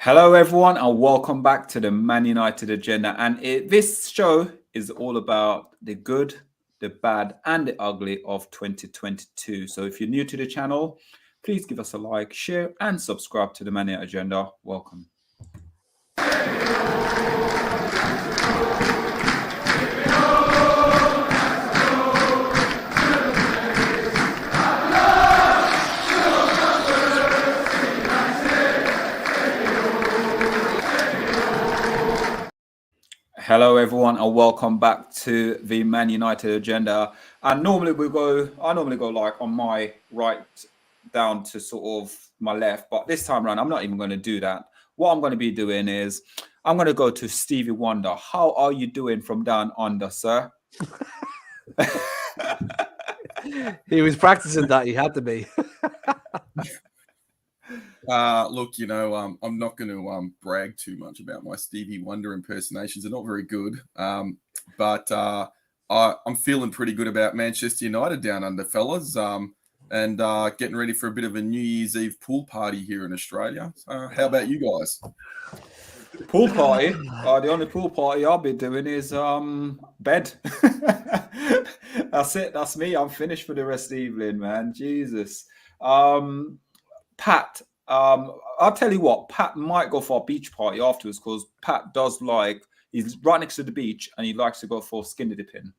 Hello, everyone, and welcome back to the Man United Agenda. And this show is all about the good, the bad, and the ugly of 2022. So if you're new to the channel, please give us a like, share, and subscribe to the Man United Agenda. Welcome. Hello, everyone, and welcome back to the Man United Agenda. And normally I normally go like on my right down to sort of my left, but this time around, I'm not even going to do that. What I'm going to be doing is I'm going to go to Stevie Wonder. How are you doing from down under, sir? He was practicing that. He had to be. Look, I'm not going to brag too much about my Stevie Wonder impersonations. They're not very good, but I'm feeling pretty good about Manchester United down under, fellas, and getting ready for a bit of a New Year's Eve pool party here in Australia. How about you guys? Pool party? The only pool party I'll be doing is bed. That's it. That's me. I'm finished for the rest of the evening, man. Jesus. Pat, I'll tell you what, Pat might go for a beach party afterwards because Pat does he's right next to the beach and he likes to go for skinny dipping.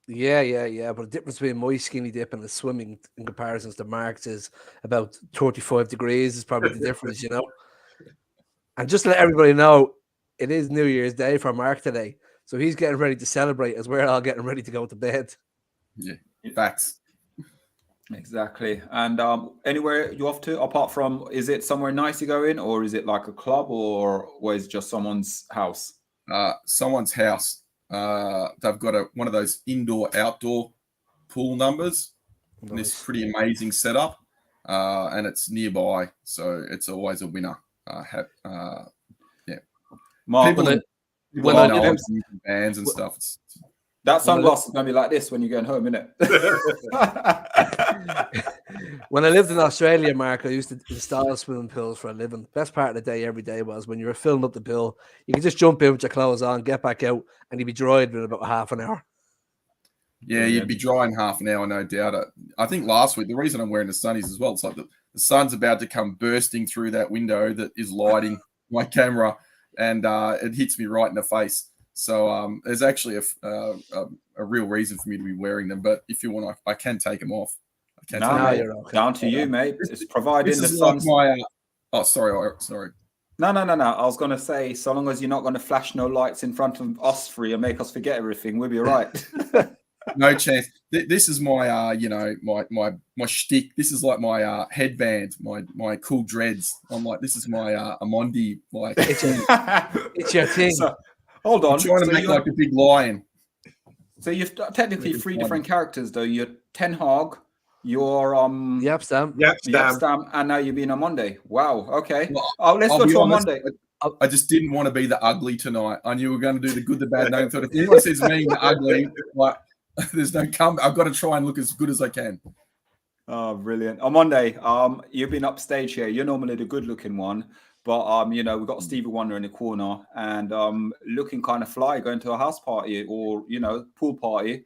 Yeah. But the difference between my skinny dip and the swimming in comparisons to Mark's is about 35 degrees is probably the difference, And just to let everybody know, it is New Year's Day for Mark today. So he's getting ready to celebrate as we're all getting ready to go to bed. Yeah, facts. Exactly. And anywhere you off to apart from, is it somewhere nice you go in, or is it like a club, or is it just someone's house? Someone's house. They've got one of those indoor-outdoor pool numbers. Nice. And it's pretty amazing setup, and it's nearby, so it's always a winner. Yeah. Mark, people when I know bands and stuff. That sunglass is going to be like this when you're going home, isn't it? When I lived in Australia, Mark, I used to install swimming pools for a living. Best part of the day every day was when you were filling up the pool, you could just jump in with your clothes on, get back out, and you'd be dried in about half an hour. Yeah, you'd be dry in half an hour, no doubt. I think last week, the reason I'm wearing the sunnies as well, it's like the sun's about to come bursting through that window that is lighting my camera, and it hits me right in the face. So there's actually a real reason for me to be wearing them. But if you want, I can take them off. Down to you, mate. It's providing the sun's like sorry. No. I was going to say, so long as you're not going to flash no lights in front of us three and make us forget everything, we'll be all right. No chance. This is my, my shtick. This is like my headband, my cool dreads. I'm like, this is my Omundi. Like, it's your thing. So, hold on. I'm trying to make like a big lion. So you've technically three different characters, though. You're Ten Hag, you're Yep, Stam, and now you're being Omundi. Wow. Okay. Well, let's go to Omundi. I just didn't want to be the ugly tonight. I knew we were going to do the good, the bad, no. If anyone says me the ugly, like, there's no come. I've got to try and look as good as I can. Oh, brilliant. Omundi, you've been upstage here. You're normally the good-looking one, but we've got Stevie Wonder in the corner and looking kind of fly, going to a house party or pool party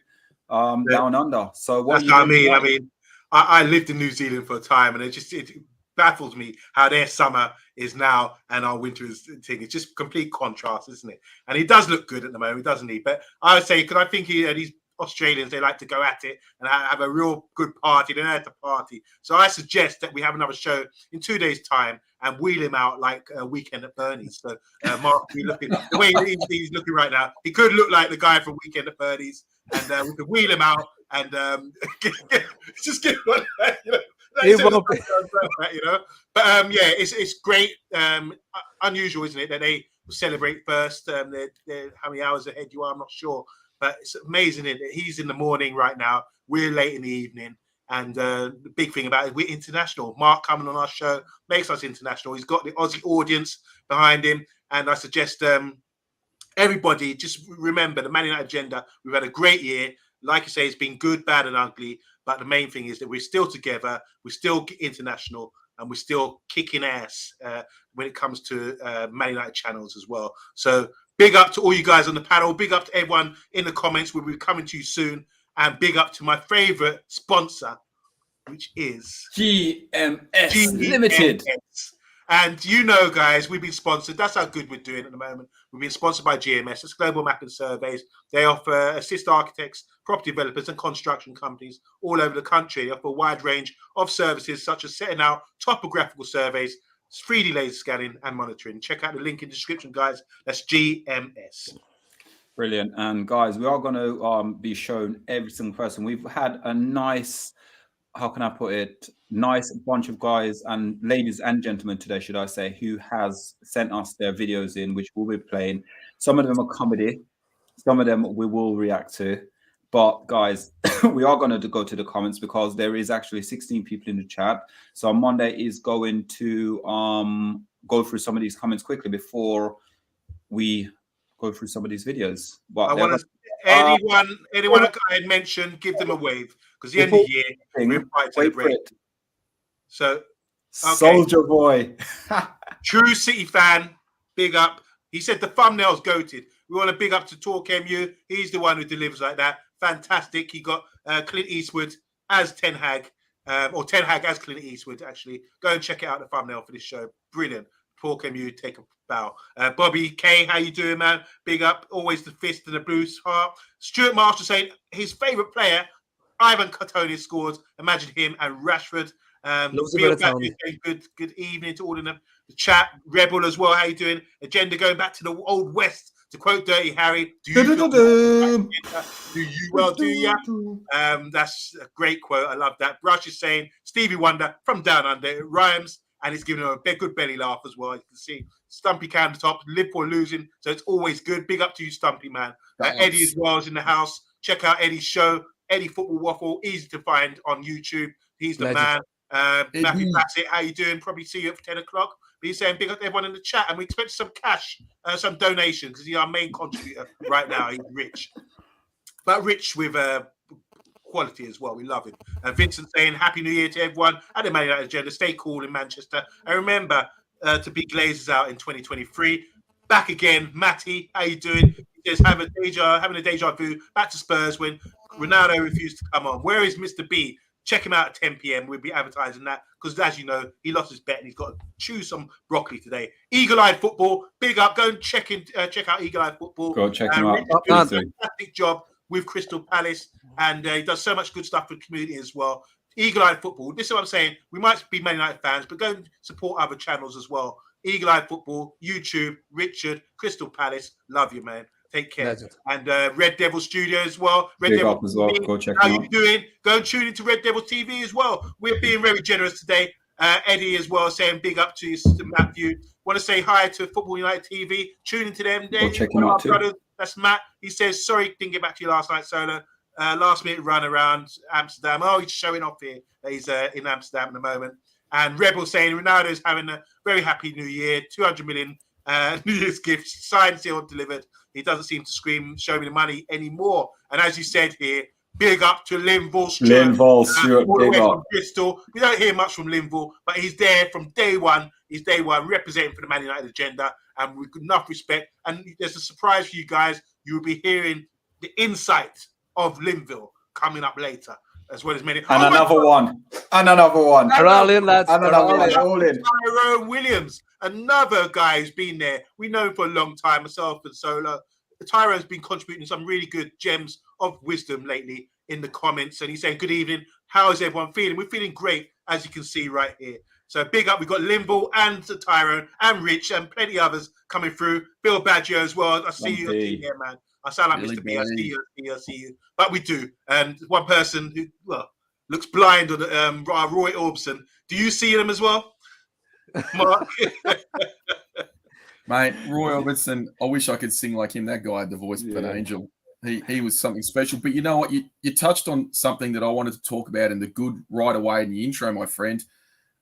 down under. So what? That's what I mean. I lived in New Zealand for a time, and it baffles me how their summer is now and our winter is thing. It's just complete contrast, isn't it? And he does look good at the moment, doesn't he? But I would say, because I think these Australians, they like to go at it and have a real good party. They know how to party. So I suggest that we have another show in 2 days' time and wheel him out like a Weekend at Bernie's. So Mark, the way he's looking right now, he could look like the guy from Weekend at Bernie's, and we could wheel him out and just give one. But it's great. Unusual, isn't it, that they celebrate first? How many hours ahead you are, I'm not sure. But it's amazing that he's in the morning right now. We're late in the evening. And the big thing about it, we're international. Mark coming on our show makes us international. He's got the Aussie audience behind him. And I suggest everybody just remember the Man United agenda. We've had a great year. Like you say, it's been good, bad, and ugly. But the main thing is that we're still together. We're still international. and we're still kicking ass when it comes to Man United channels as well. So big up to all you guys on the panel. Big up to everyone in the comments. We'll be coming to you soon. And big up to my favorite sponsor, which is GMS Limited. And you know, guys, we've been sponsored. That's how good we're doing at the moment. We've been sponsored by GMS. It's Global Mapping Surveys. They offer assist architects, property developers, and construction companies all over the country. They offer a wide range of services such as setting out topographical surveys, 3D laser scanning, and monitoring. Check out the link in the description, guys. That's GMS. Brilliant. And guys, we are going to be shown every single person. We've had a nice, how can I put it, nice bunch of guys and ladies and gentlemen today, should I say, who has sent us their videos in, which we'll be playing. Some of them are comedy. Some of them we will react to. But guys, we are going to go to the comments because there is actually 16 people in the chat. So Monday is going to go through some of these comments quickly before we go through some of these videos. But I want to anyone I had mentioned, give them a wave because the end of the year we're quite celebrating. So, okay. Soldier Boy, true City fan, big up. He said the thumbnail's goated. We want to big up to TalkMU. He's the one who delivers like that. Fantastic. He got Clint Eastwood as Ten Hag, or Ten Hag as Clint Eastwood. Actually, go and check it out. The thumbnail for this show, brilliant. TalkMU, take a bow. Bobby K, how you doing, man? Big up. Always the fist and the blues heart. Stuart Marshall saying his favourite player, Ivan Cotoni, scored. Imagine him and Rashford. Good evening to all in the chat. Rebel as well. How you doing? Agenda going back to the old West. To quote Dirty Harry, do you well, do ya? That's a great quote. I love that. Brush is saying Stevie Wonder from Down Under. It rhymes. And it's giving him a good belly laugh as well. You can see Stumpy cam top, Liverpool losing, so it's always good. Big up to you, Stumpy, man. Eddie as well is in the house. Check out Eddie's show, Eddie Football Waffle, easy to find on YouTube. He's the man. Matthew Bassett, how you doing? Probably see you at 10 o'clock. But he's saying big up to everyone in the chat, and we expect some cash, some donations, because he's our main contributor right now. He's rich, but rich with quality as well. We love him. Vincent saying happy new year to everyone at the Man United agenda. Stay cool in Manchester, and remember to be Glazers out in 2023. Back again, Matty, how you doing? He says having a deja vu back to Spurs when Ronaldo refused to come on. Where is Mr. B? Check him out at 10 p.m. We'll be advertising that because, as you know, he lost his bet and he's got to chew some broccoli today. Eagle-Eyed Football, big up. Go and check out Eagle-Eyed Football. Go check him out. Doing a fantastic job with Crystal Palace, and he does so much good stuff for the community as well. Eagle-Eyed Football. This is what I'm saying. We might be Man United fans, but go and support other channels as well. Eagle-Eyed Football, YouTube, Richard, Crystal Palace. Love you, man. Take care. Legend. And Red Devil Studio as well. Red Big Devil up as well. TV. Go check How him you doing? Go and tune into Red Devil TV as well. We're being very generous today. Eddie as well saying big up to you, Matthew. Want to say hi to Football United TV. Tune into them. Go check him out too. Brothers. That's Matt. He says, sorry, didn't get back to you last night, Solo. Last minute run around Amsterdam. Oh, he's showing off here. He's in Amsterdam at the moment. And Rebel saying Ronaldo's having a very happy new year. 200 million New Year's gifts, signed, sealed, delivered. He doesn't seem to show me the money anymore. And as you said here, big up to Linval Stewart. Linval Stewart, all the way big from up. Bristol. We don't hear much from Linval, but he's there from day one. He's day one representing for the Man United agenda. And with enough respect. And there's a surprise for you guys. You will be hearing the insight of Linville coming up later, as well as many. And another one. They're all in, lads. And another one. All in. Tyrone Williams, another guy who's been there. We know him for a long time, myself and Sola. Tyrone's been contributing some really good gems of wisdom lately in the comments. And he's saying, good evening. How is everyone feeling? We're feeling great, as you can see right here. So big up. We've got Linville and Tyrone and Rich and plenty others coming through. Bill Badger as well. I see you here, man. I sound like Mr. B. I see you. But we do. And one person who, well, looks blind on Roy Orbison. Do you see them as well, Mark? Mate, Roy Orbison, I wish I could sing like him. That guy had the voice of an angel. He was something special. But you know what? You touched on something that I wanted to talk about in the good right away in the intro, my friend.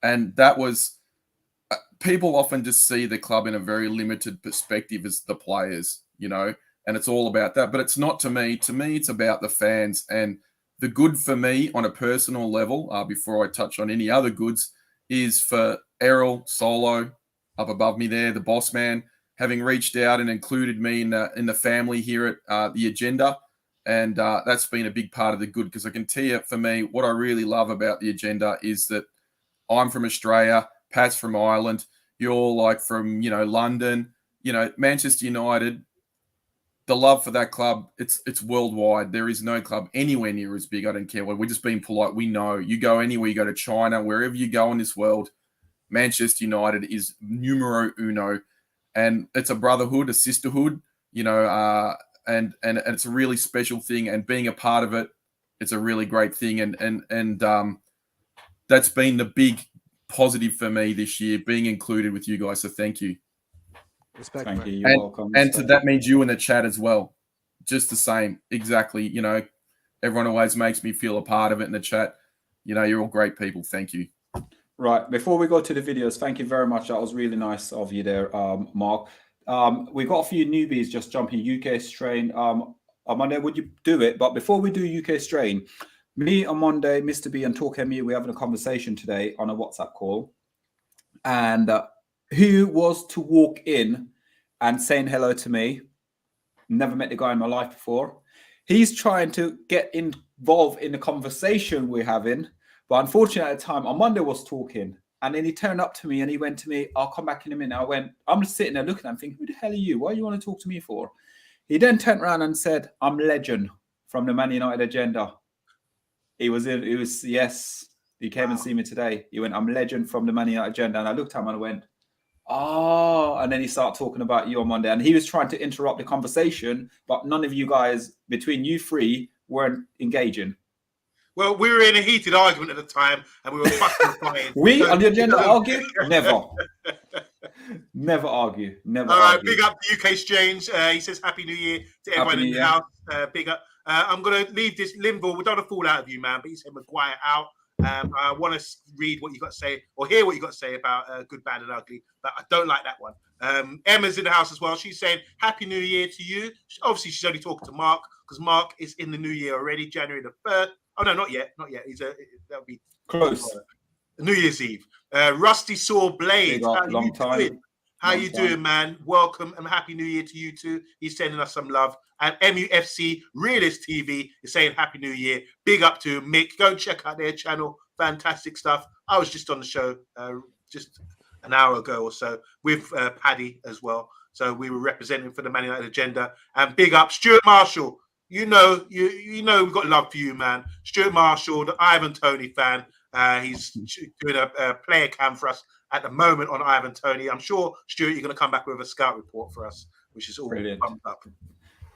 And that was people often just see the club in a very limited perspective as the players, you know, and it's all about that. But it's not to me. To me, it's about the fans. And the good for me on a personal level, before I touch on any other goods, is for Errol Solo up above me there, the boss man, having reached out and included me in the family here at the agenda. And that's been a big part of the good, because I can tell you, for me, what I really love about the agenda is that I'm from Australia, Pat's from Ireland, you're like from, London, Manchester United. The love for that club, it's worldwide. There is no club anywhere near as big. I don't care what. We're just being polite. We know you go anywhere, you go to China, wherever you go in this world, Manchester United is numero uno, and it's a brotherhood, a sisterhood, and it's a really special thing. And being a part of it, it's a really great thing. And that's been the big positive for me this year, being included with you guys. So thank you. Respect, thank man. you. You're welcome. And that means you in the chat as well. Just the same. Exactly. Everyone always makes me feel a part of it in the chat. You're all great people. Thank you. Right. Before we go to the videos, thank you very much. That was really nice of you there, Mark. We've got a few newbies just jumping UK strain. Monday, would you do it? But before we do UK strain, me on Monday, Mr. B and TalkMU, we're having a conversation today on a WhatsApp call. And who was to walk in and saying hello to me? Never met the guy in my life before. He's trying to get involved in the conversation we're having. But unfortunately, at the time, Omundi was talking. And then he turned up to me and he went to me, I'll come back in a minute. I'm just sitting there looking at him thinking, who the hell are you? What do you want to talk to me for? He then turned around and said, I'm Legend from the Man United agenda. Yes, he came and see me today. He went, I'm Legend from the Man United agenda. And I looked at him and I went, oh, and then he started talking about you on Monday. And he was trying to interrupt the conversation, but none of you guys, between you three, weren't engaging. Well, we were in a heated argument at the time, and we were fucking fighting. We on the agenda argue? Never. Never argue. Never All right, argue. big up the UK Strange. He says Happy New Year to everyone in the house. Big up. I'm going to leave this Linville. We don't want to fall out of you, man, but he said Maguire out. I want to read what you got to say or hear what you got to say about Good, Bad and Ugly, but I don't like that one. Emma's in the house as well. She's saying Happy New Year to you. Obviously, she's only talking to Mark because Mark is in the new year already, January the 3rd. Oh, no, not yet. Not yet. That'll be close. New Year's Eve. Rusty Saw Blade. How you doing, man? Welcome and Happy New Year to you too. He's sending us some love. And MUFC Realist TV is saying Happy New Year. Big up to Mick. Go and check out their channel. Fantastic stuff. I was just on the show just an hour ago or so with Paddy as well. So we were representing for the Man United agenda. And big up Stuart Marshall. You know we've got love for you, man. Stuart Marshall, the Ivan Toney fan. He's doing a player cam for us at the moment on Ivan Toney. I'm sure, Stuart, you're going to come back with a scout report for us, which is all pumped up.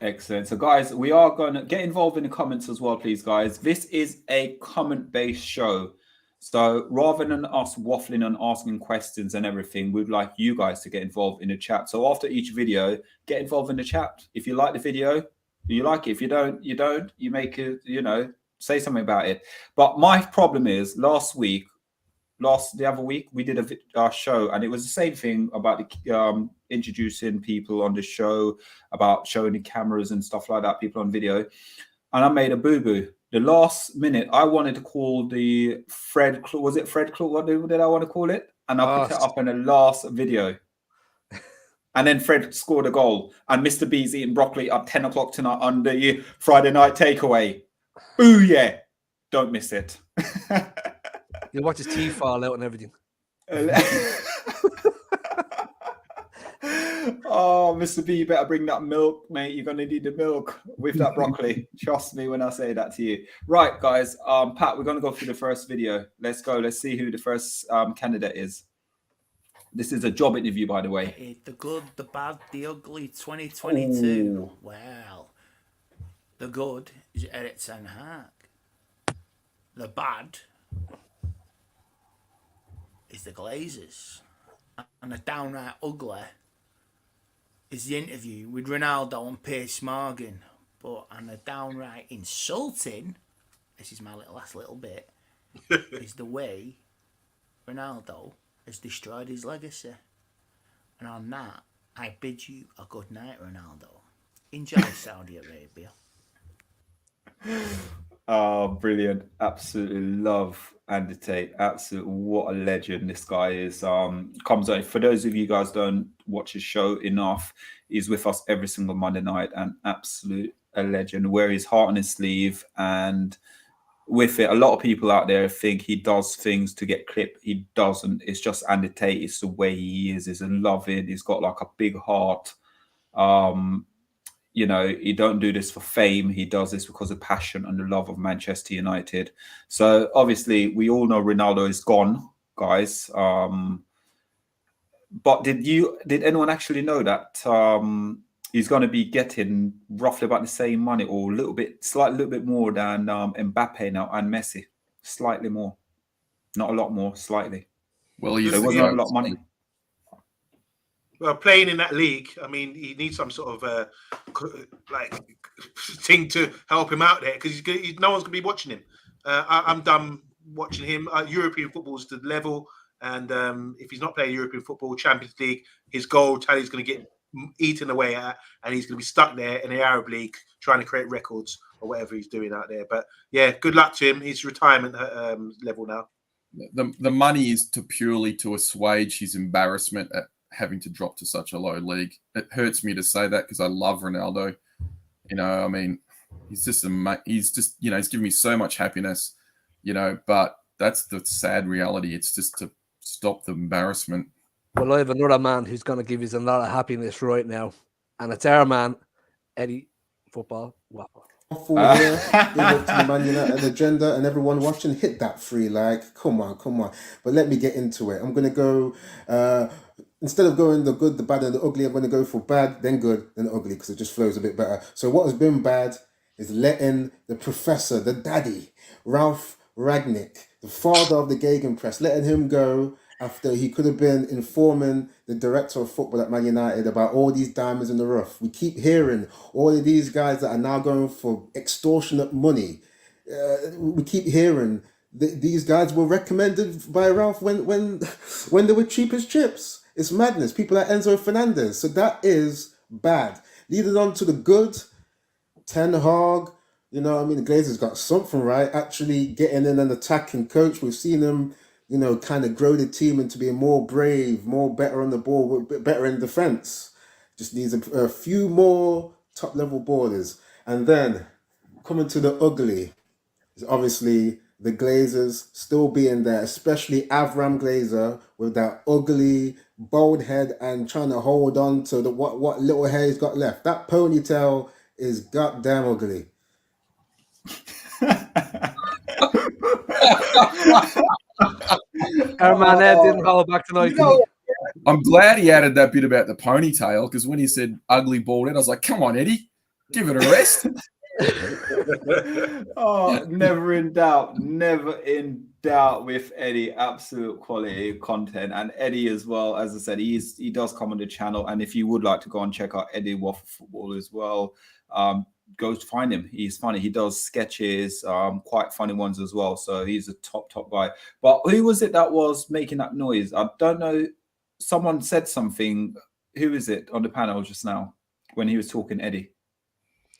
Excellent. So, guys, we are going to get involved in the comments as well, please, guys. This is a comment-based show. So rather than us waffling and asking questions and everything, we'd like you guys to get involved in the chat. So after each video, get involved in the chat. If you like the video, you like it. If you don't, you don't. You make it, say something about it. But my problem is the other week, we did a show, and it was the same thing about the introducing people on the show, about showing the cameras and stuff like that, people on video. And I made a boo-boo. The last minute, I wanted to call the Fred Claw. Was it Fred Claw? What did I want to call it? And I put it up in the last video. And then Fred scored a goal. And Mr. B's eating broccoli at 10 o'clock tonight on the Friday night takeaway. Boo, yeah. Don't miss it. You'll watch his teeth fall out and everything. Oh, Mr. B, you better bring that milk, mate. You're going to need the milk with that broccoli. Trust me when I say that to you. Right, guys. Pat, we're going to go through the first video. Let's go. Let's see who the first candidate is. This is a job interview, by the way. The good, the bad, the ugly 2022. Ooh. Well, the good is Erik ten Hag. The bad is the Glazers. And the downright ugly is the interview with Ronaldo and Piers Morgan. And the downright insulting, this is my last little bit, is the way Ronaldo has destroyed his legacy. And on that, I bid you a good night, Ronaldo. Enjoy Saudi Arabia. Oh, brilliant. Absolutely love Andy Tate, absolute what a legend this guy is. Comes on. For those of you guys don't watch his show enough, he's with us every single Monday night, and absolute a legend. Wear his heart on his sleeve, and with it, a lot of people out there think he does things to get clipped. He doesn't. It's just Andy Tate. It's the way he is. He's a loving. He's got like a big heart. You know, he don't do this for fame. He does this because of passion and the love of Manchester United. So obviously, we all know Ronaldo is gone, guys. But did anyone actually know that he's going to be getting roughly about the same money, or a little bit more than Mbappe now and Messi? Slightly more, not a lot more, slightly. Well, there wasn't a lot of money. Well, playing in that league, I mean, he needs some sort of like thing to help him out there, because no one's going to be watching him. I'm done watching him. European football is the level, and if he's not playing European football, Champions League, his goal tally is going to get eaten away at, and he's going to be stuck there in the Arab League trying to create records or whatever he's doing out there. But yeah, good luck to him. He's retirement level now. The money is purely to assuage his embarrassment at having to drop to such a low league. It hurts me to say that because I love Ronaldo. You know, I mean, he's giving me so much happiness, you know, but that's the sad reality. It's just to stop the embarrassment. Well, I have another man who's going to give us a lot of happiness right now, and it's our man, Eddie Football Wapper. Here, give it to the Man United agenda, and everyone watching, hit that free like. Come on. But let me get into it. I'm going to go, instead of going the good, the bad, and the ugly, I'm going to go for bad, then good, then ugly, because it just flows a bit better. So what has been bad is letting the professor, the daddy, Ralph Rangnick, the father of the Gegenpress, letting him go after he could have been informing the director of football at Man United about all these diamonds in the rough. We keep hearing all of these guys that are now going for extortionate money. We keep hearing these guys were recommended by Ralph when they were cheap as chips. It's madness. People like Enzo Fernandez. So that is bad. Leading on to the good, Ten Hag, you know, I mean, the Glazers got something right, actually getting in an attacking coach. We've seen him, you know, kind of grow the team into being more brave, more better on the ball, better in defense. Just needs a few more top-level ballers. And then, coming to the ugly, is obviously the Glazers still being there, especially Avram Glazer with that ugly, bald head and trying to hold on to the what little hair he's got left. That ponytail is goddamn ugly. Our man Ed didn't hold back tonight. I'm glad he added that bit about the ponytail, because when he said ugly bald head, I was like, come on, Eddie, give it a rest. Oh, never in doubt with Eddie. Absolute quality content. And Eddie as well, as I said, he does come on the channel, and if you would like to go and check out Eddie Waffle Football as well, go to find him. He's funny. He does sketches, quite funny ones as well. So he's a top guy. But who was it that was making that noise? I don't know. Someone said something. Who is it on the panel just now when he was talking, Eddie?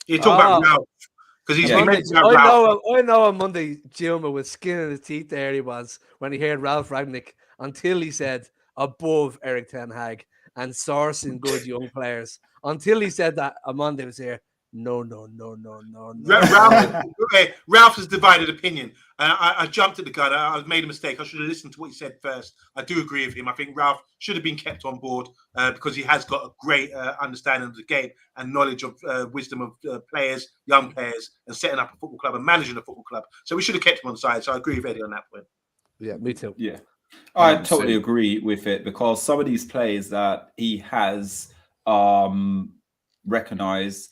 You're talking about Ralph, because he's I Ralph. know on Omundi Juma with skin in his teeth there he was when he heard Ralph Rangnick, until he said above Eric Ten Hag and sourcing good young players. Until he said that, Omundi was here. No. Ralph has divided opinion. I jumped at the gun. I made a mistake. I should have listened to what he said first. I do agree with him. I think Ralph should have been kept on board because he has got a great understanding of the game and knowledge of wisdom of players, young players, and setting up a football club and managing a football club. So we should have kept him on side. So I agree with Eddie on that point. Yeah, me too. Yeah, I totally agree with it, because some of these players that he has recognized,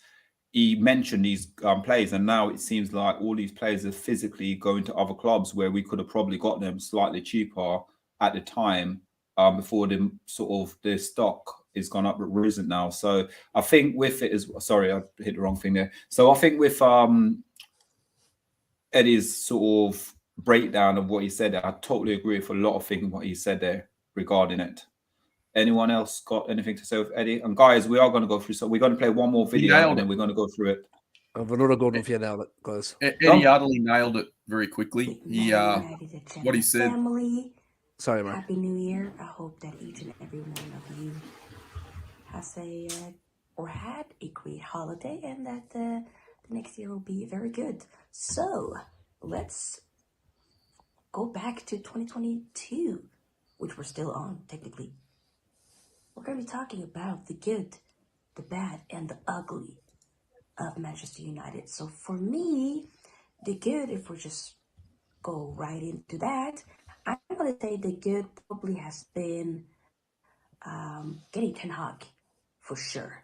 he mentioned these players, and now it seems like all these players are physically going to other clubs where we could have probably got them slightly cheaper at the time before the stock is gone up, risen now. So I think with it is, sorry, I hit the wrong thing there. So I think with Eddie's sort of breakdown of what he said, I totally agree with a lot of things what he said there regarding it. Anyone else got anything to say with Eddie? And guys, we are going to go through. So we're going to play one more video and then we're going to go through it. I've another good one for you now, guys. Eddie utterly nailed it very quickly. He what he said. Family, Sorry, Mark. Happy New Year. I hope that each and every one of you has had a great holiday and that the next year will be very good. So let's go back to 2022, which we're still on technically. We're going to be talking about the good, the bad, and the ugly of Manchester United. So for me, the good, if we just go right into that, I'm going to say the good probably has been getting Ten Hag, for sure.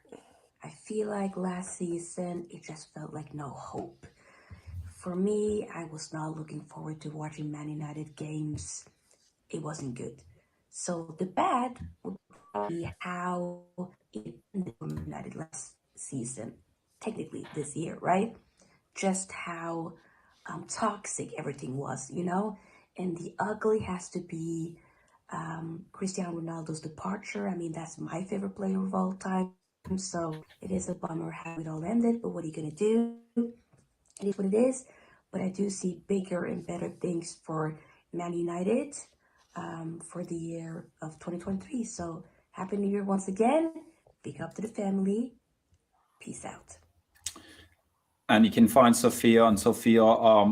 I feel like last season, it just felt like no hope. For me, I was not looking forward to watching Man United games. It wasn't good. So the bad would be how it ended for Man United last season, technically this year, right? Just how toxic everything was, you know? And the ugly has to be Cristiano Ronaldo's departure. I mean, that's my favorite player of all time. So it is a bummer how it all ended, but what are you going to do? It is what it is. But I do see bigger and better things for Man United for the year of 2023. So Happy New Year once again. Big up to the family. Peace out. And you can find Sophia on Sophia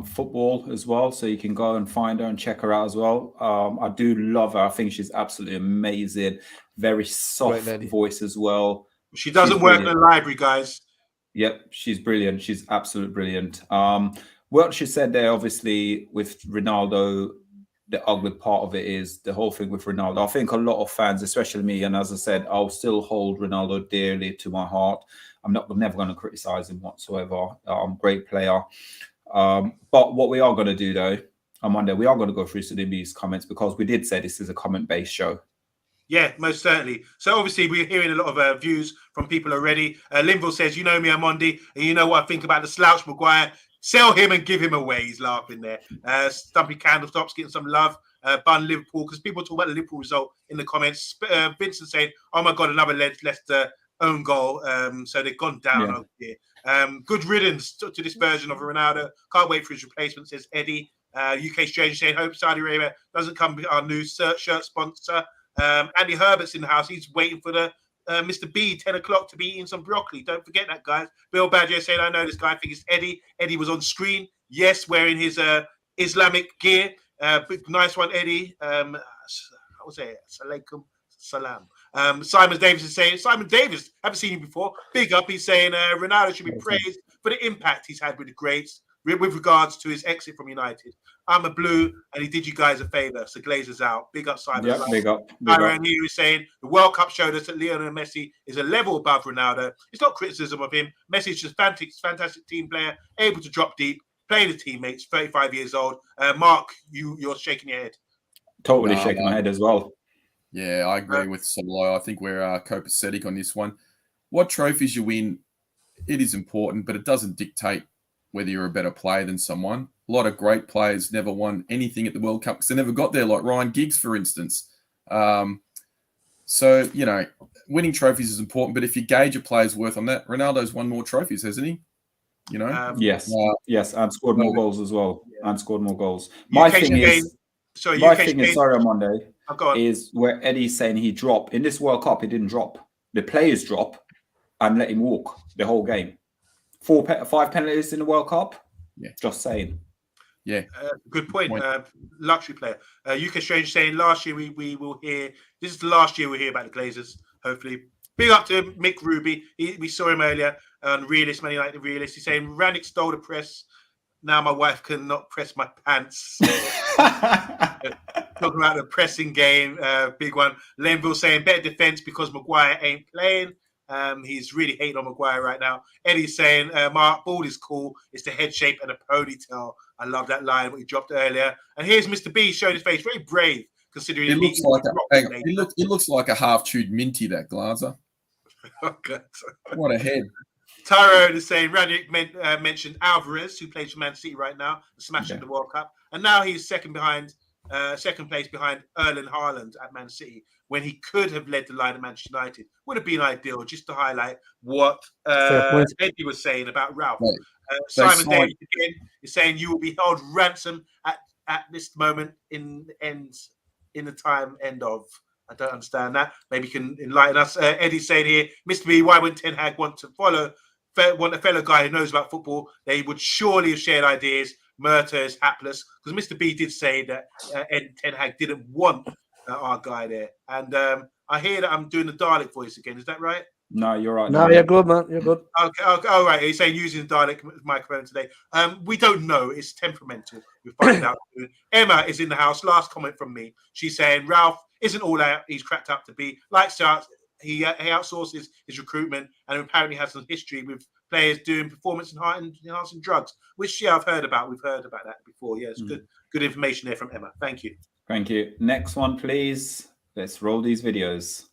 Football as well. So you can go and find her and check her out as well. I do love her. I think she's absolutely amazing. Very soft voice as well. She doesn't work in the library, guys. Yep, she's brilliant. She's absolutely brilliant. What she said there, obviously, with Ronaldo, the ugly part of it is the whole thing with Ronaldo. I think a lot of fans, especially me, and as I said, I'll still hold Ronaldo dearly to my heart. I'm never going to criticize him whatsoever. Great player. But what we are going to do, though, on Monday, we are going to go through some of these comments because we did say this is a comment-based show. Yeah, most certainly. So obviously we're hearing a lot of views from people already. Linville says, you know me, Omundi, and you know what I think about the slouch Maguire. Sell him and give him away. He's laughing there. Stumpy Candlestop's getting some love. Bun Liverpool, because people talk about the Liverpool result in the comments. Vincent saying, oh my God, another Leicester own goal. So they've gone down over here. Good riddance to this version of Ronaldo. Can't wait for his replacement, says Eddie. UK Stranger saying, hope Saudi Arabia doesn't come with our new shirt sponsor. Andy Herbert's in the house. He's waiting for the Mr. B 10 o'clock to be eating some broccoli. Don't forget that, guys. Bill Badger saying, I know this guy. I think it's Eddie. Eddie was on screen. Yes, wearing his Islamic gear. Nice one, Eddie. I would say Salaikum Salam. Simon Davis is saying, Simon Davis, haven't seen him before. Big up. He's saying Ronaldo should be praised for the impact he's had with the greats with regards to his exit from United. I'm a blue, and he did you guys a favour. So Glazer's out. Big up, Simon. Yeah, big up. Aaron here is saying the World Cup showed us that Lionel Messi is a level above Ronaldo. It's not criticism of him. Messi is just fantastic team player, able to drop deep, playing his teammates. 35 years old. Mark, you're shaking your head. Totally shaking my head as well. Yeah, I agree with Sablo. I think we're copacetic on this one. What trophies you win, it is important, but it doesn't dictate whether you're a better player than someone. A lot of great players never won anything at the World Cup because they never got there, like Ryan Giggs, for instance. So, you know, winning trophies is important, but if you gauge a player's worth on that, Ronaldo's won more trophies, hasn't he? You know? Yes, and scored more goals as well. And scored more goals. My thing is, sorry, on Monday, is where Eddie's saying he dropped. In this World Cup, he didn't drop. The players drop and let him walk the whole game. 5 penalties in the World Cup. Yeah, just saying. Yeah, good point. Luxury player. UK Strange saying last year we will hear. This is the last year we'll hear about the Glazers. Hopefully, big up to Mick Ruby. We saw him earlier on Realist, Man United Realist. He's saying Rannick stole the press. Now my wife cannot press my pants. Talking about the pressing game, big one. Lenville saying better defense because Maguire ain't playing. He's really hating on Maguire right now. Eddie's saying, Mark, ball is cool. It's the head shape and a ponytail. I love that line, what he dropped earlier. And here's Mr. B showing his face. Very brave, considering it looks like a half-chewed minty, that Glazer. Oh, God. What a head. Tyrone is saying, Ranić mentioned Alvarez, who plays for Man City right now, smashing the World Cup. And now he's second place behind Erling Haaland at Man City. when he could have led the line at Manchester United. Would have been ideal, just to highlight what Fair point. Eddie was saying about Ralph. Right. Simon signed- Davis again is saying you will be held ransom at this moment in the time end of. I don't understand that. Maybe you can enlighten us. Eddie's saying here, Mr. B, why would Ten Hag want a fellow guy who knows about football? They would surely have shared ideas. Murta is hapless, because Mr. B did say that Ten Hag didn't want our guy there. And I hear that I'm doing the Dalek voice again. Is that right? No, you're right. No, you're good, man. You're good. Okay. All right. He's saying using the Dalek microphone today. We don't know. It's temperamental. We'll find it out soon. Emma is in the house. Last comment from me. She's saying Ralph isn't all out he's cracked up to be. Like Charles, he outsources his recruitment and apparently has some history with players doing performance enhancing drugs, which I've heard about. We've heard about that before. Yeah, it's good information there from Emma. Thank you. Thank you. Next one, please. Let's roll these videos.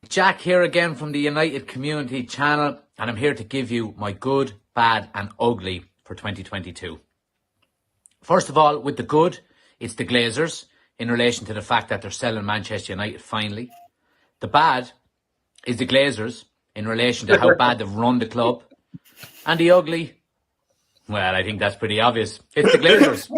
Jack here again from the United Community Channel, and I'm here to give you my good, bad and ugly for 2022. First of all, with the good, it's the Glazers in relation to the fact that they're selling Manchester United finally. The bad is the Glazers in relation to how bad they've run the club. And the ugly, well, I think that's pretty obvious. It's the Glazers.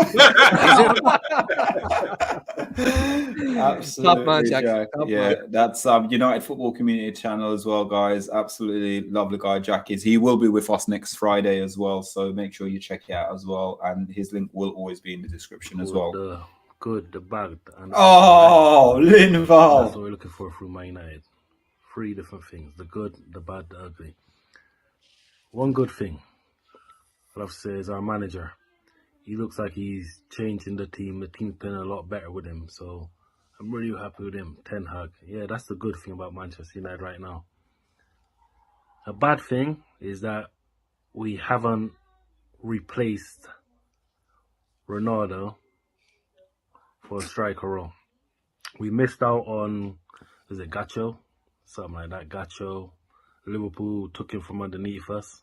Absolutely, Top man, Jack. Jack. Top Yeah, man. that's United Football Community Channel as well, guys. Absolutely lovely guy, Jack is. He will be with us next Friday as well, so make sure you check it out as well. And his link will always be in the description as well. The good, the bad, and Oh, that's Linval. what we're looking for through Man United. 3 different things: the good, the bad, the ugly. One good thing I'd have to say is our manager. He looks like he's changing the team. The team's playing a lot better with him, so I'm really happy with him. Ten Hag. Yeah, that's the good thing about Manchester United right now. A bad thing is that we haven't replaced Ronaldo for a striker role. We missed out on, is it Gacho? Something like that, Gacho. Liverpool took him from underneath us.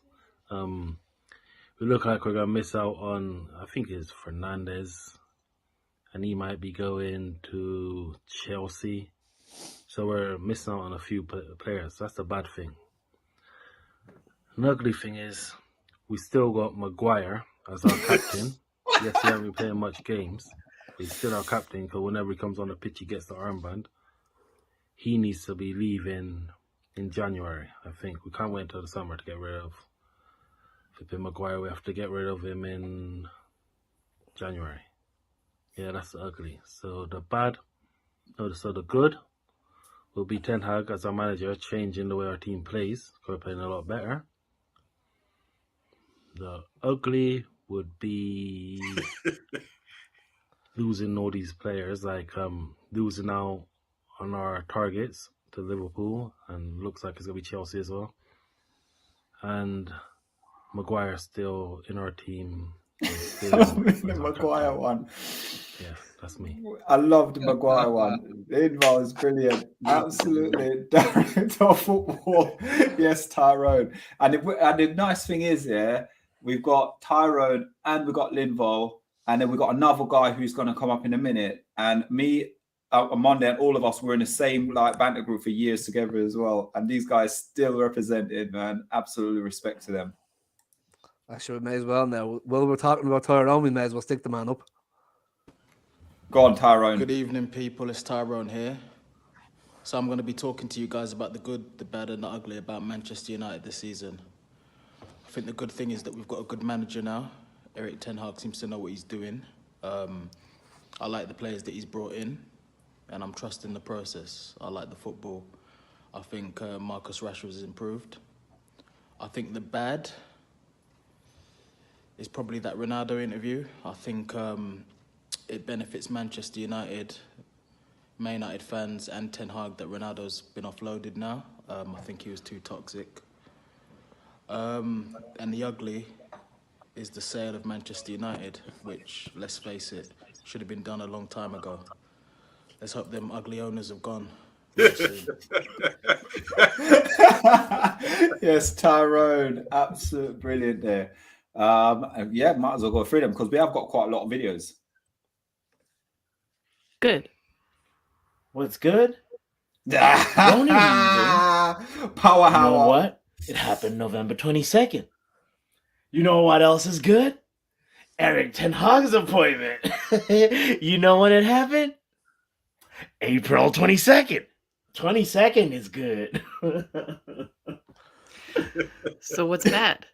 We look like we're going to miss out on, I think it's Fernandes, and he might be going to Chelsea. So we're missing out on a few players. That's the bad thing. An ugly thing is we still got Maguire as our captain. Yes, he hasn't been playing much games. But he's still our captain, because whenever he comes on the pitch, he gets the armband. He needs to be leaving in January, I think. We can't wait until the summer to get rid of Flipping Maguire. We have to get rid of him in January. Yeah, that's ugly. So the bad, so the good will be Ten Hag as our manager, changing the way our team plays. We're playing a lot better. The ugly would be losing all these players, like losing out on our targets to Liverpool, and looks like it's going to be Chelsea as well. And Maguire still in our team. The Maguire one. Yeah, that's me. I loved the Maguire one. Linval is brilliant. Absolutely. Director of football. Yes, Tyrone. And the nice thing is, yeah, we've got Tyrone and we've got Linval, and then we've got another guy who's going to come up in a minute. And me, on Monday, and all of us were in the same banter group for years together as well. And these guys still represented, man. Absolutely respect to them. Actually, we may as well now. While we're talking about Tyrone, we may as well stick the man up. Go on, Tyrone. Good evening, people. It's Tyrone here. So I'm going to be talking to you guys about the good, the bad, and the ugly about Manchester United this season. I think the good thing is that we've got a good manager now. Erik Ten Hag seems to know what he's doing. I like the players that he's brought in, and I'm trusting the process. I like the football. I think Marcus Rashford has improved. I think the bad is probably that Ronaldo interview. I think it benefits Manchester United, Man United fans and Ten Hag that Ronaldo's been offloaded now. I think he was too toxic. And the ugly is the sale of Manchester United, which, let's face it, should have been done a long time ago. Let's hope them ugly owners have gone. Yes, Tyrone. Absolute brilliant there. Yeah, might as well go through them because we have got quite a lot of videos. Good. What's good Only reason, Power you know hour. what? It happened November 22nd. You know what else is good? Eric Ten Hag's appointment. You know when it happened? April 22nd. 22nd is good. So what's bad?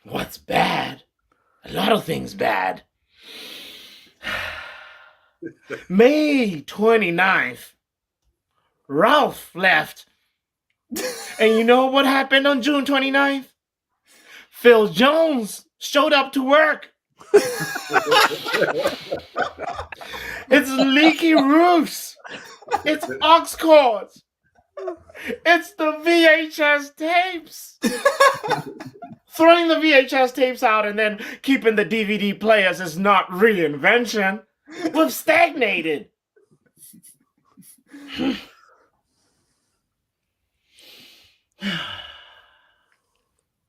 What's bad? A lot of things bad. May 29th, Ralph left. And you know what happened on June 29th? Phil Jones showed up to work. It's leaky roofs. It's aux cords. It's the VHS tapes. Throwing the VHS tapes out and then keeping the DVD players is not reinvention. We've stagnated.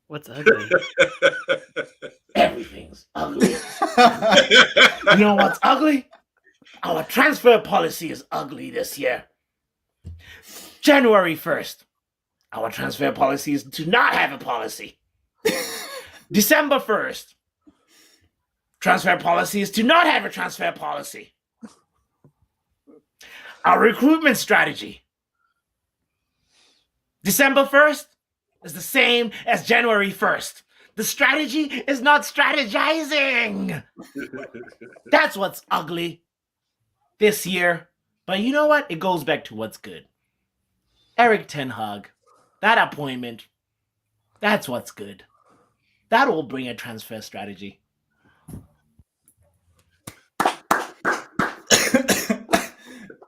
What's ugly? Everything's ugly. You know what's ugly? Our transfer policy is ugly this year. January 1st, our transfer policy is to not have a policy. December 1st, transfer policy is to not have a transfer policy. Our recruitment strategy. December 1st is the same as January 1st. The strategy is not strategizing. That's what's ugly this year. But you know what? It goes back to what's good. Eric Ten Hag, that appointment, that's what's good. That will bring a transfer strategy.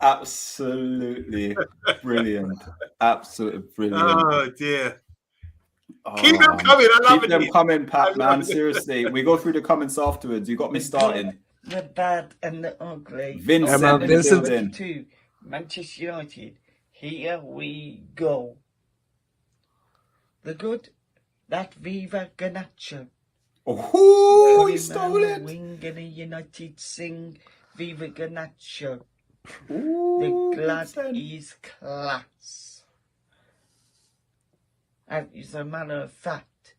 Absolutely brilliant. Absolutely brilliant. Oh dear. Keep them coming. I love Keep them coming, Pat, man. Seriously. We go through the comments afterwards. You got me starting. The bad and the ugly. Vincent. To Manchester United. Here we go. The good, that Viva Garnacho. Oh, he stole it. Wing and the United sing Viva Garnacho. Ooh, the glad is class. And as a matter of fact,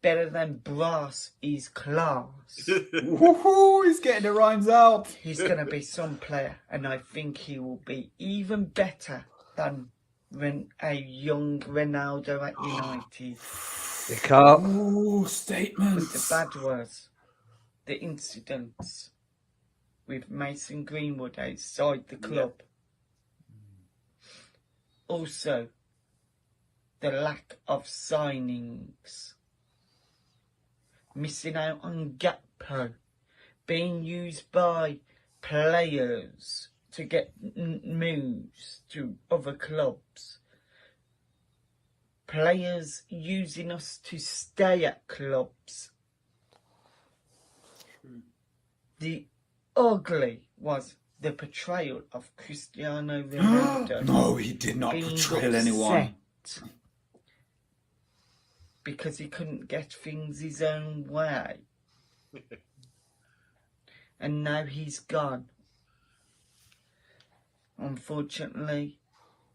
better than brass is class. Ooh, he's getting the rhymes out. He's going to be some player, and I think he will be even better than a young Ronaldo at United. Ooh, statements. But the bad was the incidents with Mason Greenwood outside the club. Also, the lack of signings. Missing out on Gakpo. Being used by players to get moves to other clubs. Players using us to stay at clubs. The ugly was the portrayal of Cristiano Ronaldo. No, he did not portray anyone. Because he couldn't get things his own way. And now he's gone. Unfortunately.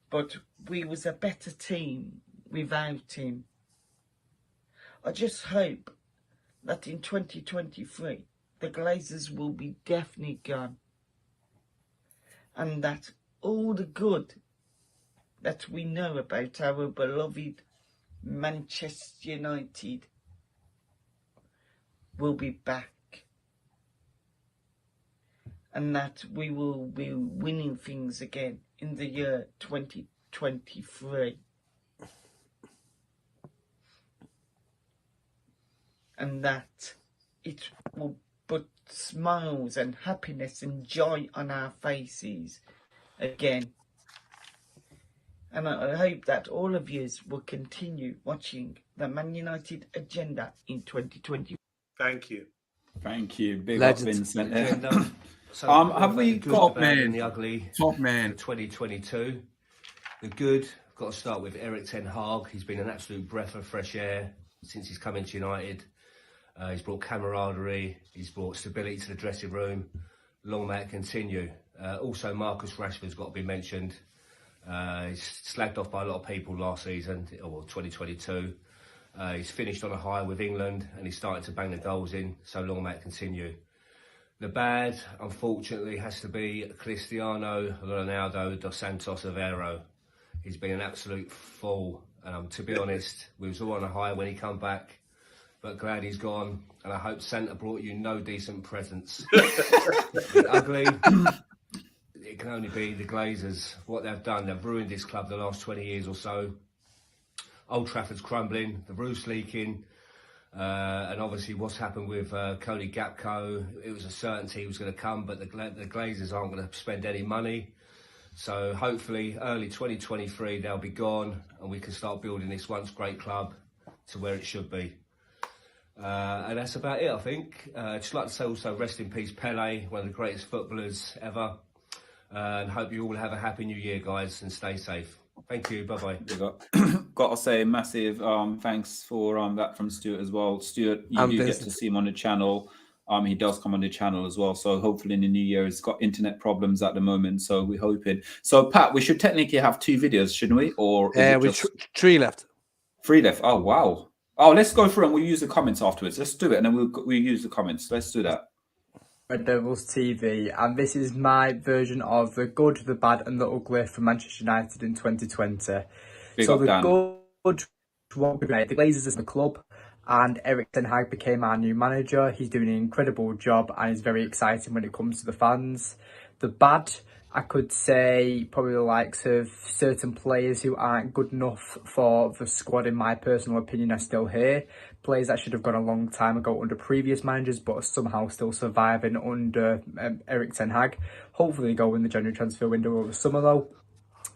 But we was a better team without him. I just hope that in 2023 the Glazers will be definitely gone. And that all the good that we know about our beloved Manchester United will be back. And that we will be winning things again in the year 2023. And that it will put smiles and happiness and joy on our faces again. And I hope that all of you will continue watching the Man United agenda in 2020. Thank you. Thank you. Big Legend. up, Vincent. Have we got got the bad and the ugly? Top man. 2022. The good. Got to start with Eric Ten Hag. He's been an absolute breath of fresh air since he's come into United. He's brought camaraderie. He's brought stability to the dressing room. Long may it continue. Also, Marcus Rashford's got to be mentioned. He's slagged off by a lot of people last season, or 2022. He's finished on a high with England, and he's starting to bang the goals in. So long may it continue. The bad, unfortunately, has to be Cristiano Ronaldo dos Santos Aveiro. He's been an absolute fool. To be honest, we was all on a high when he come back, but glad he's gone. And I hope Santa brought you no decent presents. Ugly. It can only be the Glazers. What they've done, they've ruined this club the last 20 years or so. Old Trafford's crumbling, the roof's leaking. And obviously what's happened with Cody Gakpo, it was a certainty he was going to come, but the Glazers aren't going to spend any money. So hopefully early 2023 they'll be gone and we can start building this once great club to where it should be. And that's about it, I think. I'd just like to say also rest in peace Pele, one of the greatest footballers ever. And hope you all have a happy new year, guys, and stay safe. Thank you. Bye-bye. Got to say massive thanks for that from Stuart as well. Stuart, you do get to see him on the channel. He does come on the channel as well. So hopefully in the new year, he's got internet problems at the moment. So we're hoping. So Pat, we should technically have 2 videos, shouldn't we? Or we 3 left. 3 left. Oh, wow. Oh, let's go through and we'll use the comments afterwards. Let's do it. And then we'll use the comments. Let's do that. Red Devils TV, and this is my version of the good, the bad and the ugly for Manchester United in 2020. So the good, what we made, the Glazers as the club, and Erik ten Hag became our new manager. He's doing an incredible job and is very exciting when it comes to the fans. The bad, I could say probably the likes of certain players who aren't good enough for the squad, in my personal opinion, are still here. Players that should have gone a long time ago under previous managers, but are somehow still surviving under Erik ten Hag. Hopefully they go in the January transfer window over summer though.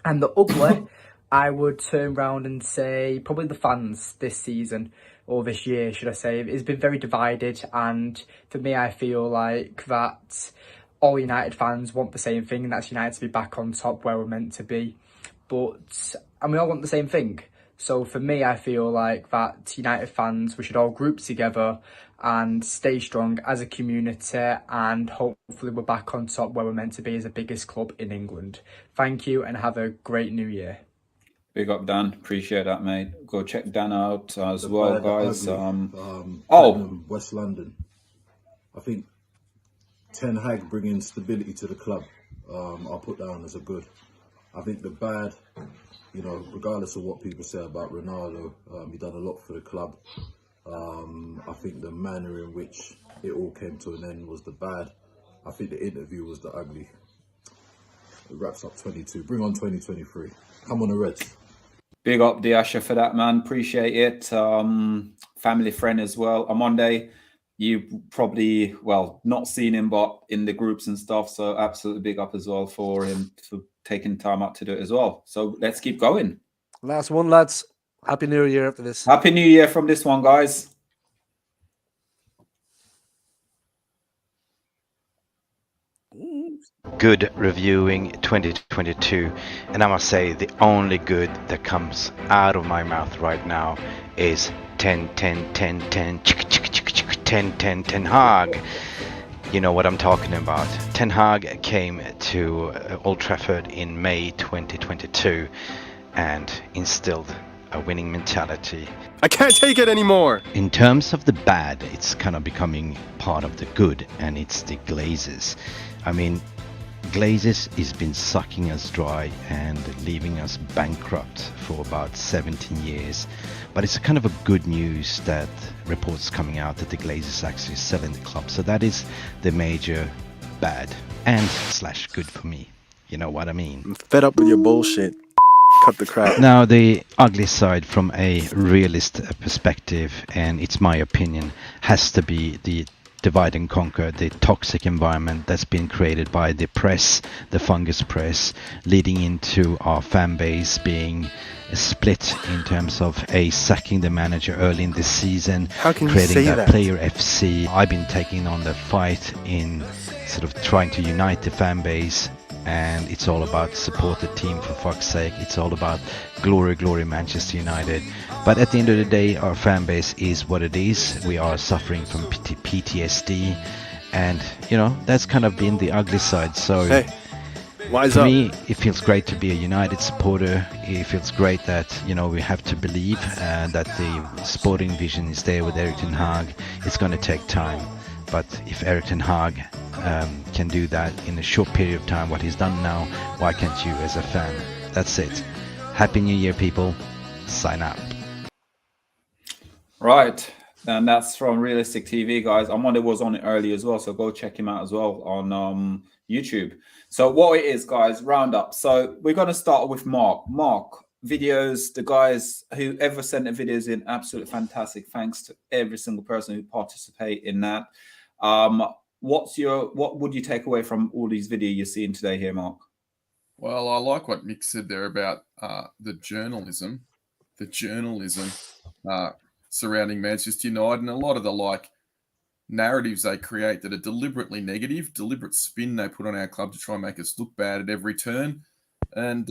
And the ugly, I would turn around and say probably the fans this season, or this year, should I say. It's been very divided, and for me, I feel like that all United fans want the same thing, and that's United to be back on top where we're meant to be. And we all want the same thing. So for me, I feel like that United fans, we should all group together and stay strong as a community, and hopefully we're back on top where we're meant to be as the biggest club in England. Thank you and have a great new year. Big up, Dan. Appreciate that, mate. Go check Dan out as well, guys. West London. I think Ten Hag bringing stability to the club, I'll put down as a good. I think the bad, you know, regardless of what people say about Ronaldo, he done a lot for the club. I think the manner in which it all came to an end was the bad. I think the interview was the ugly. It wraps up 22. Bring on 2023. Come on the Reds. Big up Diasha for that, man. Appreciate it. Family friend as well. Omundi, you probably, well, not seen him, but in the groups and stuff. So absolutely big up as well for him for taking time out to do it as well. So let's keep going. Last one, lads. Happy New Year after this. Happy New Year from this one, guys. Good reviewing 2022, and I must say the only good that comes out of my mouth right now is 10 Hag. You know what I'm talking about. Ten Hag came to Old Trafford in May 2022 and instilled a winning mentality. I can't take it anymore. In terms of the bad, it's kind of becoming part of the good, and it's the Glazers. I mean, Glazers has been sucking us dry and leaving us bankrupt for about 17 years. But it's a kind of a good news that reports coming out that the Glazers actually selling the club. So that is the major bad and / good for me. You know what I mean? I'm fed up with your bullshit. Cut the crap. Now, the ugly side from a realist perspective, and it's my opinion, has to be the divide and conquer, the toxic environment that's been created by the press, the fungus press, leading into our fan base being split in terms of sacking the manager early in the season, How can creating you say that? player FC. I've been taking on the fight in sort of trying to unite the fan base, and it's all about support the team, for fuck's sake. It's all about glory Manchester United. But at the end of the day, our fan base is what it is. We are suffering from PTSD, and you know, that's kind of been the ugly side. So Wise up. For me, it feels great to be a United supporter. It feels great that, you know, we have to believe that the sporting vision is there with Erik ten Hag. It's going to take time. But if Erik ten Hag can do that in a short period of time, what he's done now, why can't you as a fan? That's it. Happy New Year, people. Sign up. Right. And that's from Realistic TV, guys. Omundi was on it early as well, so go check him out as well on YouTube. So what it is, guys, roundup. So we're going to start with Mark. Mark, videos, the guys who ever sent the videos in, absolutely fantastic. Thanks to every single person who participated in that. What would you take away from all these videos you're seeing today here, Mark? Well, I like what Mick said there about the journalism surrounding Manchester United, and a lot of the narratives they create that are deliberately negative, deliberate spin they put on our club to try and make us look bad at every turn. And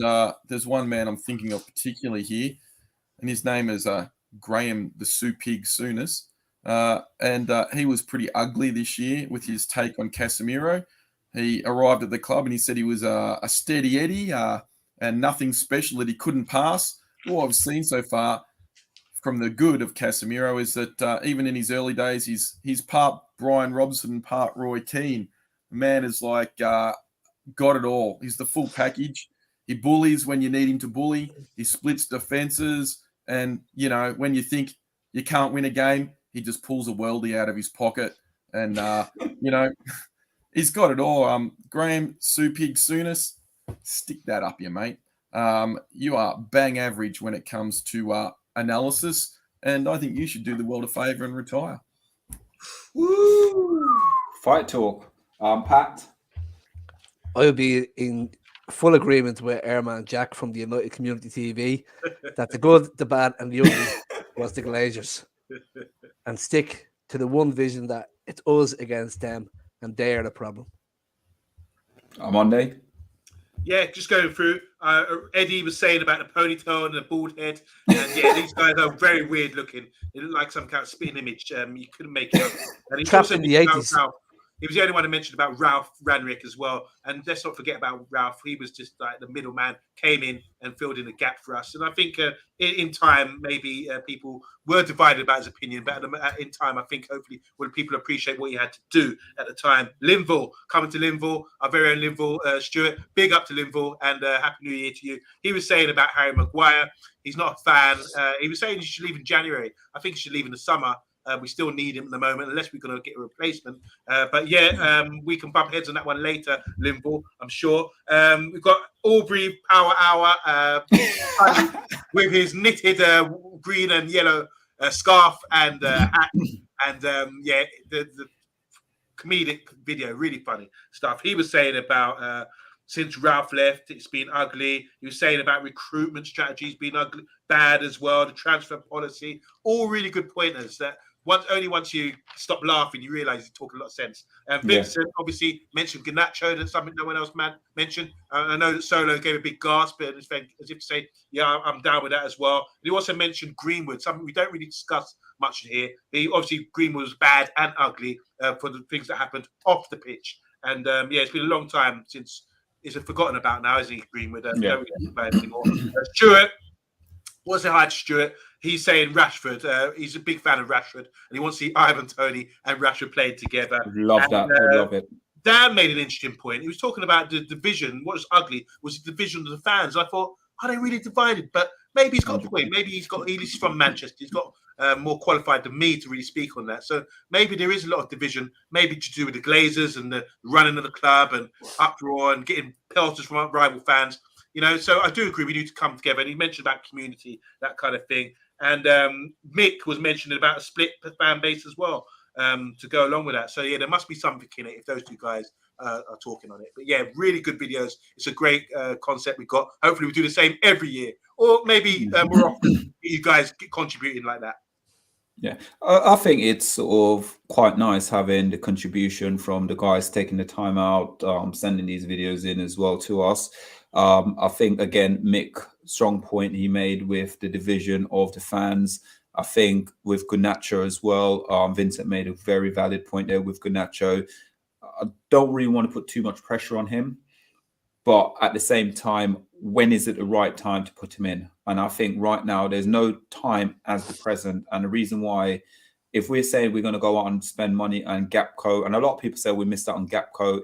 there's one man I'm thinking of particularly here, and his name is Graham the Sue Pig Souness. And he was pretty ugly this year with his take on Casemiro. He arrived at the club and he said he was a steady Eddie and nothing special, that he couldn't pass. All I've seen so far from the good of Casemiro is that even in his early days, he's part Brian Robson, part Roy Keane. The man is got it all. He's the full package. He bullies when you need him to bully. He splits defenses. And, you know, when you think you can't win a game, he just pulls a worldie out of his pocket. And, you know, he's got it all. Graham Supig Souness, stick that up you, mate. You are bang average when it comes to analysis. And I think you should do the world a favour and retire. Woo! Fight talk. Pat? I'll be in full agreement with Airman Jack from the United Community TV that the good, the bad, and the ugly was the Glazers. And stick to the one vision that it's us against them, and they are the problem. Omundi? Yeah, just going through. Eddie was saying about the ponytail and the bald head. And yeah, these guys are very weird looking. They look like some kind of spitting image. You couldn't make it up. And he's Trapped also in the 80s. He was the only one who mentioned about Ralph Ranrick as well. And let's not forget about Ralph. He was just like the middleman, came in and filled in a gap for us. And I think in time, maybe people were divided about his opinion. But in time, I think hopefully when people appreciate what he had to do at the time. Linville, coming to Linville, our very own Linville, Stuart. Big up to Linville and Happy New Year to you. He was saying about Harry Maguire. He's not a fan. He was saying he should leave in January. I think he should leave in the summer. We still need him at the moment, unless we're going to get a replacement. But yeah, we can bump heads on that one later, Linville, I'm sure. We've got Aubrey Power Hour with his knitted green and yellow scarf and hat. And yeah, the comedic video, really funny stuff. He was saying about since Ralph left, it's been ugly. He was saying about recruitment strategies being ugly, bad as well, the transfer policy, all really good pointers that once you stop laughing, you realise you talk a lot of sense. And Vincent obviously mentioned Garnacho, that's something no one else mentioned. I know that Solo gave a big gasp, as if to say, yeah, I'm down with that as well. And he also mentioned Greenwood, something we don't really discuss much here. Obviously, Greenwood was bad and ugly for the things that happened off the pitch. And yeah, it's been a long time since he's forgotten about now, isn't he, Greenwood? Don't really think about it anymore. Stuart, what's it, hi to Stuart? He's saying Rashford. He's a big fan of Rashford, and he wants to see Ivan Toney and Rashford playing together. Love that. I love it. Dan made an interesting point. He was talking about the division. What was ugly was the division of the fans. I thought, are they really divided? But maybe he's got a point. Maybe he's from Manchester. He's got more qualified than me to really speak on that. So maybe there is a lot of division, maybe to do with the Glazers and the running of the club and uproar and getting pelters from rival fans. You know, so I do agree we need to come together. And he mentioned about community, that kind of thing. And Mick was mentioning about a split fan base as well to go along with that. So yeah, there must be something in it if those two guys are talking on it. But yeah, really good videos. It's a great concept we've got. Hopefully we do the same every year, or maybe more often. You guys get contributing like that. Yeah, I think it's sort of quite nice having the contribution from the guys taking the time out, sending these videos in as well to us. I think, again, Mick, strong point he made with the division of the fans. I think with Garnacho as well, Vincent made a very valid point there with Garnacho. I don't really want to put too much pressure on him, But at the same time, when is it the right time to put him in? And I think right now there's no time as the present. And the reason why, if we're saying we're going to go out and spend money on Gapco, and a lot of people say we missed out on Gapco,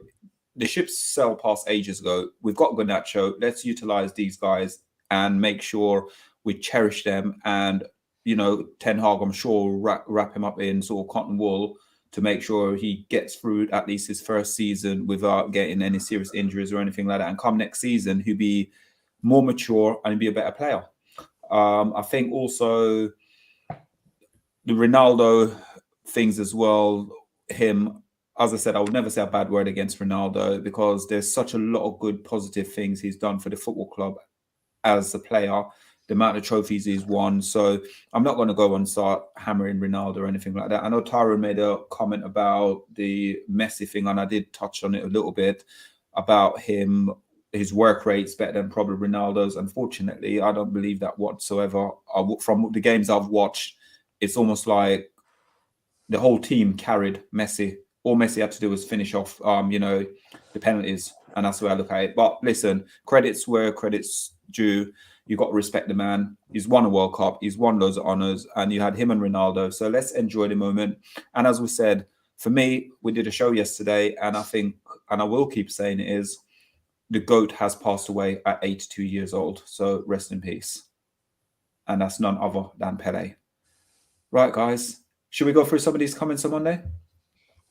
the ships sell past ages ago. We've got Garnacho. Let's utilize these guys and make sure we cherish them. And, you know, Ten Hag, I'm sure, will wrap him up in sort of cotton wool to make sure he gets through at least his first season without getting any serious injuries or anything like that. And come next season, he'll be more mature and be a better player. I think also the Ronaldo things as well, him, as I said, I would never say a bad word against Ronaldo because there's such a lot of good positive things he's done for the football club as a player, the amount of trophies he's won. So I'm not going to go and start hammering Ronaldo or anything like that. I know Tyrone made a comment about the Messi thing, and I did touch on it a little bit about him. His work rate's better than probably Ronaldo's. Unfortunately, I don't believe that whatsoever. From the games I've watched, it's almost like the whole team carried Messi. All Messi had to do was finish off, you know, the penalties, and that's the way I look at it. But listen, credits where credits due. You got to respect the man. He's won a World Cup. He's won loads of honours, and you had him and Ronaldo. So let's enjoy the moment. And as we said, for me, we did a show yesterday, and I think, and I will keep saying it, is the GOAT has passed away at 82 years old. So rest in peace. And that's none other than Pele. Right, guys. Should we go through some of these comments on Monday?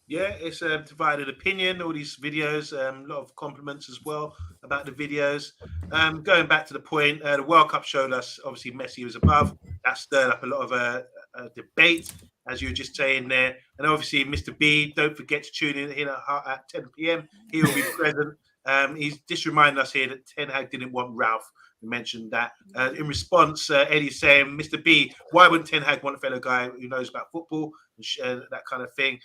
Yeah, it's a divided opinion, all these videos, a lot of compliments as well about the videos. Going back to the point, the World Cup showed us, obviously, Messi was above. That stirred up a lot of debate, as you were just saying there. And obviously, Mr. B, don't forget to tune in at 10 p.m. He will be present. He's just reminding us here that Ten Hag didn't want Ralph. We mentioned that. In response, Eddie's saying, Mr. B, why wouldn't Ten Hag want a fellow guy who knows about football and that kind of thing?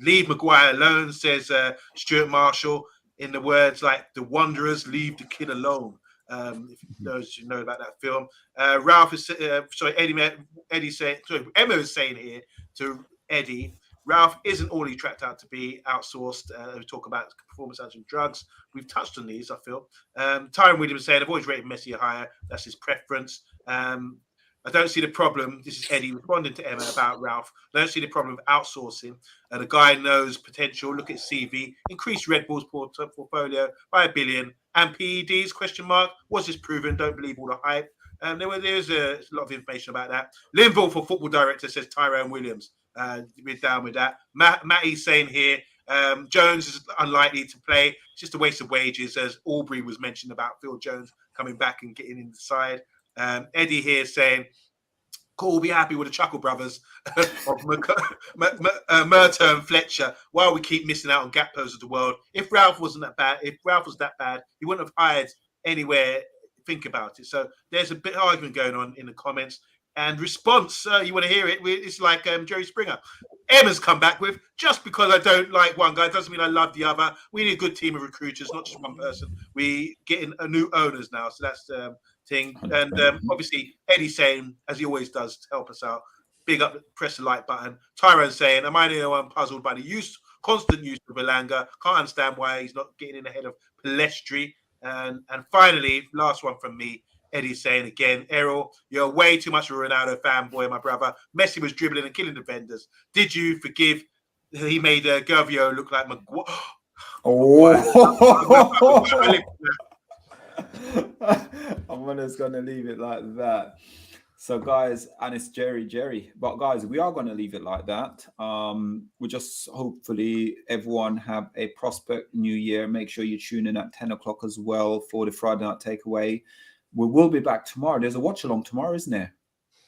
Leave Maguire alone, says Stuart Marshall, in the words like the Wanderers, leave the kid alone. If you know about that film. Ralph is Eddie saying, sorry, Emma is saying here to Eddie, Ralph isn't all he tracked out to be, outsourced. We talk about performance and drugs. We've touched on these, I feel. Tyron Williams saying, I've always rated Messi higher. That's his preference. I don't see the problem. This is Eddie responding to Emma about Ralph. I don't see the problem of outsourcing. The guy knows potential. Look at CV. Increase Red Bull's portfolio by $1 billion. And PEDs, question mark. Was this proven? Don't believe all the hype. There's a lot of information about that. Linville for football director, says Tyrone Williams. We're down with that. Matty's saying here, Jones is unlikely to play. It's just a waste of wages, as Aubrey was mentioned about Phil Jones coming back and getting in the side. Eddie here saying, cool, be happy with the Chuckle Brothers of Murto and Fletcher while we keep missing out on Gakpos of the world. If Ralph wasn't that bad, he wouldn't have hired anywhere. Think about it. So there's a bit of argument going on in the comments. And response, you want to hear it? It's like Jerry Springer. Emma's come back with, just because I don't like one guy doesn't mean I love the other. We need a good team of recruiters, not just one person. We getting a new owners now, so that's the thing. And obviously, Eddie saying, as he always does, to help us out, big up, press the like button. Tyrone saying, am I the only one puzzled by the constant use of Belanga? Can't understand why he's not getting in ahead of Palestri. And finally, last one from me. Eddie saying again, Errol, you're way too much of a Ronaldo fanboy, my brother. Messi was dribbling and killing defenders. Did you forgive? He made Gervio look like Maguire. I'm just going to leave it like that. So, guys, and it's Jerry. But, guys, we are going to leave it like that. We just hopefully everyone have a prosperous new year. Make sure you tune in at 10 o'clock as well for the Friday night takeaway. We will be back tomorrow. There's a watch along tomorrow, isn't there?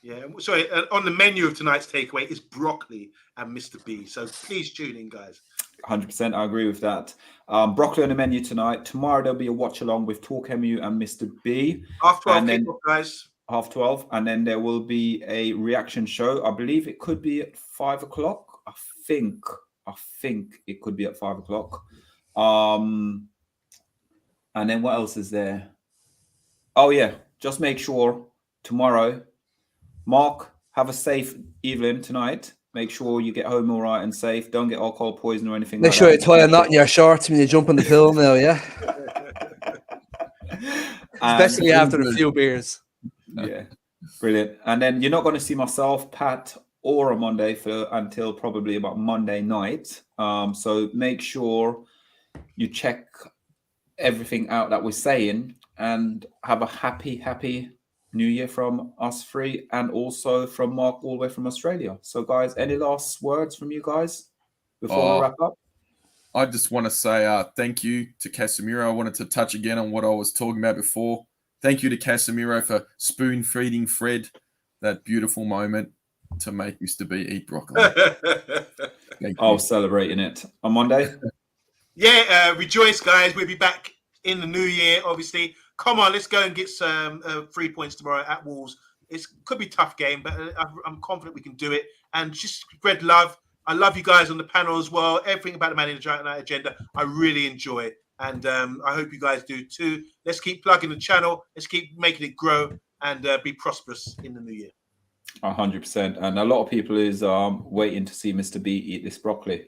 Yeah. Sorry, on the menu of tonight's takeaway is broccoli and Mr. B. So please tune in, guys. 100%. I agree with that. Broccoli on the menu tonight. Tomorrow there'll be a watch along with TalkMU and Mr. B. 12:30 kickoff, guys. 12:30, and then there will be a reaction show. I believe it could be at 5 o'clock. I think it could be at 5 o'clock. And then what else is there? Oh, yeah. Just make sure tomorrow, Mark, have a safe evening tonight. Make sure you get home all right and safe. Don't get alcohol poison or anything Make sure you tie a knot in your shorts when you jump on the pill now, yeah? Especially after a few beers. Yeah, brilliant. And then you're not going to see myself, Pat, or Omundi until probably about Monday night. So make sure you check everything out that we're saying, and have a happy New Year from us three, and also from Mark all the way from Australia. So, guys, any last words from you guys before we wrap up? I just want to say thank you to Casemiro. I wanted to touch again on what I was talking about before. Thank you to Casemiro for spoon feeding Fred that beautiful moment to make Mr. B eat broccoli. I'll celebrating it on Monday. Yeah, rejoice, guys. We'll be back in the new year, obviously. Come on, let's go and get some 3 points tomorrow at Wolves. It could be a tough game, but I'm confident we can do it. And just spread love. I love you guys on the panel as well. Everything about the Man United agenda, I really enjoy it. And I hope you guys do too. Let's keep plugging the channel. Let's keep making it grow and be prosperous in the new year. 100%. And a lot of people is waiting to see Mr. B eat this broccoli.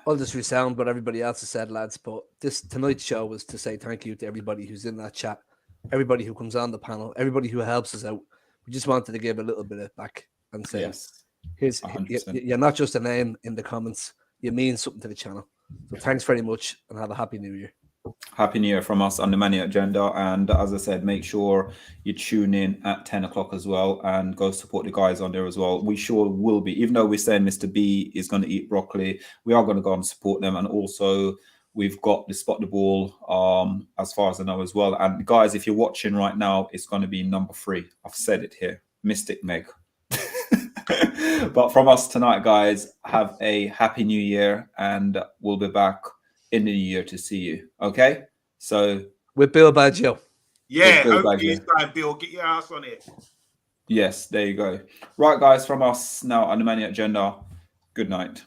I'll just resound what everybody else has said, lads. But tonight's show was to say thank you to everybody who's in that chat, everybody who comes on the panel, everybody who helps us out. We just wanted to give a little bit of back and say, yes, you're not just a name in the comments. You mean something to the channel. So thanks very much, and have a happy New Year. Happy New Year from us on the Man United agenda. And as I said, make sure you tune in at 10 o'clock as well, and go support the guys on there as well. We sure will be, even though we're saying Mr. B is going to eat broccoli, we are going to go and support them. And also we've got the Spot the Ball as far as I know as well. And guys, if you're watching right now, it's going to be number 3. I've said it here, Mystic Meg. But from us tonight, guys, have a happy New Year, and we'll be back in the new year to see you. Okay, so with Bill Baggio. Yeah, hopefully this time, Bill, get your ass on it. Yes, there you go. Right, guys, from us now on the Man United agenda. Good night.